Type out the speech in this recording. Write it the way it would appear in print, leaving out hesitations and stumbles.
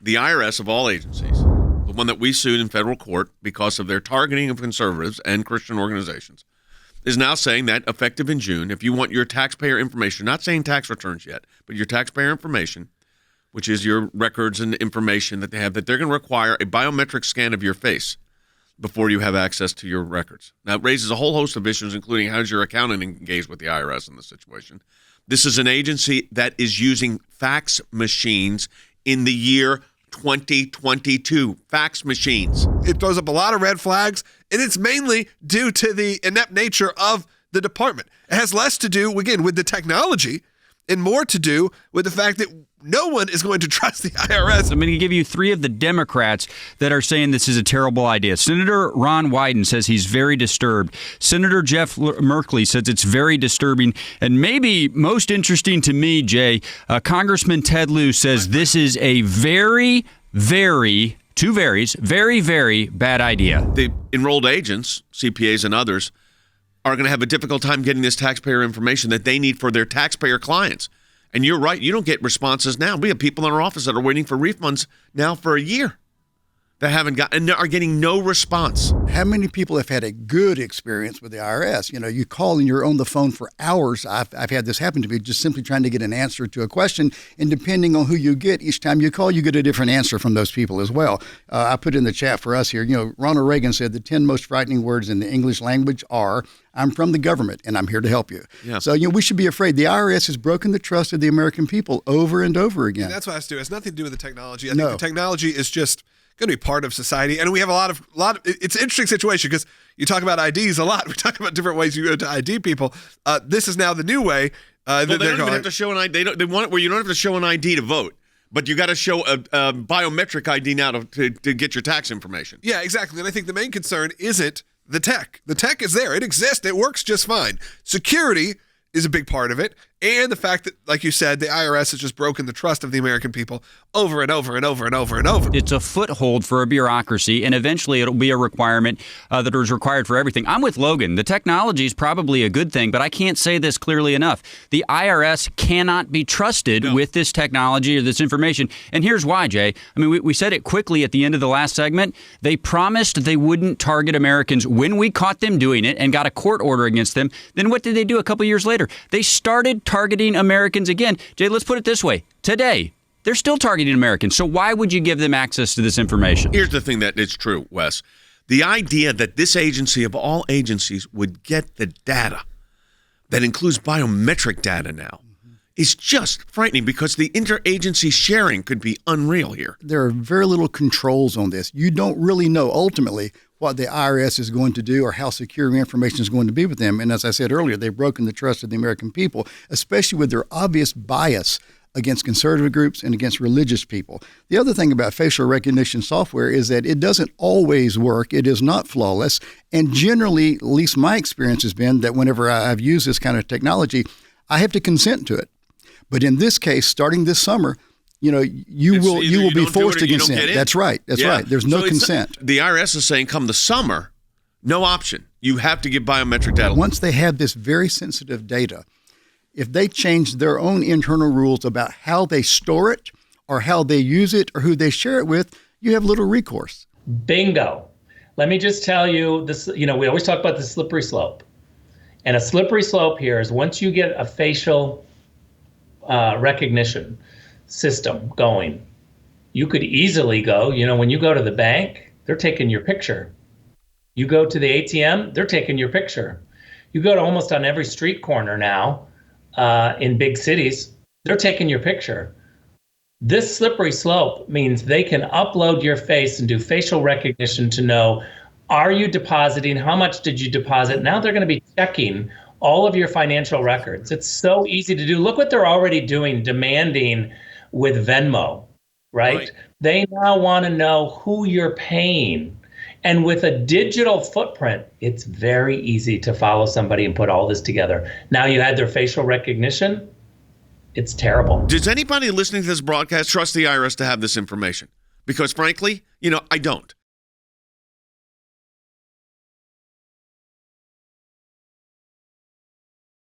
the IRS of all agencies, the one that we sued in federal court because of their targeting of conservatives and Christian organizations, is now saying that effective in June, if you want your taxpayer information, not saying tax returns yet, but your taxpayer information, which is your records and information that they have, that they're going to require a biometric scan of your face before you have access to your records. Now, it raises a whole host of issues, including how does your accountant engage with the IRS in this situation. This is an agency that is using fax machines in the year 2022. Fax machines. It throws up a lot of red flags, and it's mainly due to the inept nature of the department. It has less to do, again, with the technology and more to do with the fact that no one is going to trust the IRS. I'm going to give you three of the Democrats that are saying this is a terrible idea. Senator Ron Wyden says he's very disturbed. Senator Jeff Merkley says it's very disturbing. And maybe most interesting to me, Jay, Congressman Ted Lieu says this is a very, very, very, very bad idea. The enrolled agents, CPAs and others, are going to have a difficult time getting this taxpayer information that they need for their taxpayer clients. And you're right, you don't get responses now. We have people in our office that are waiting for refunds now for a year that haven't gotten and are getting no response. How many people have had a good experience with the IRS? You know, you call and you're on the phone for hours. I've had this happen to me, just simply trying to get an answer to a question. And depending on who you get, each time you call, you get a different answer from those people as well. I put in the chat for us here, you know, Ronald Reagan said the 10 most frightening words in the English language are, I'm from the government and I'm here to help you. Yeah. So, you know, we should be afraid. The IRS has broken the trust of the American people over and over again. And that's what it has to do. It has nothing to do with the technology. I think the technology is just going to be part of society. And we have a lot of it's an interesting situation because you talk about IDs a lot. We talk about different ways you go to ID people. This is now the new way. They don't even have to show an ID. They want it where you don't have to show an ID to vote, but you got to show a biometric ID now to get your tax information. Yeah, exactly. And I think the main concern isn't the tech. The tech is there. It exists. It works just fine. Security is a big part of it. And the fact that, like you said, the IRS has just broken the trust of the American people over and over and over and over and over. It's a foothold for a bureaucracy, and eventually it'll be a requirement that is required for everything. I'm with Logan. The technology is probably a good thing, but I can't say this clearly enough. The IRS cannot be trusted with this technology or this information. And here's why, Jay. I mean, we said it quickly at the end of the last segment. They promised they wouldn't target Americans when we caught them doing it and got a court order against them. Then what did they do a couple years later? They started targeting Americans again. Jay, let's put it this way. Today, they're still targeting Americans. So why would you give them access to this information? Here's the thing that is true, Wes. The idea that this agency of all agencies would get the data that includes biometric data now is just frightening because the interagency sharing could be unreal here. There are very little controls on this. You don't really know ultimately what the IRS is going to do or how secure information is going to be with them. And as I said earlier, they've broken the trust of the American people, especially with their obvious bias against conservative groups and against religious people. The other thing about facial recognition software is that it doesn't always work. It is not flawless. And generally, at least my experience has been that whenever I've used this kind of technology, I have to consent to it. But in this case, starting this summer, you know, you will be forced to consent. That's right. That's right. There's no consent. The IRS is saying come the summer, no option. You have to give biometric data. Once they have this very sensitive data, if they change their own internal rules about how they store it or how they use it or who they share it with, you have little recourse. Bingo. Let me just tell you this, you know, we always talk about the slippery slope. And a slippery slope here is once you get a facial recognition system going, you could easily go, you know, when you go to the bank, they're taking your picture. You go to the ATM, they're taking your picture. You go to almost on every street corner now in big cities, they're taking your picture. This slippery slope means they can upload your face and do facial recognition to know, are you depositing? How much did you deposit? Now they're going to be checking all of your financial records. It's so easy to do. Look what they're already doing, demanding with Venmo, right? They now want to know who you're paying. And with a digital footprint, it's very easy to follow somebody and put all this together. Now you had their facial recognition. It's terrible. Does anybody listening to this broadcast trust the IRS to have this information? Because frankly, you know, I don't.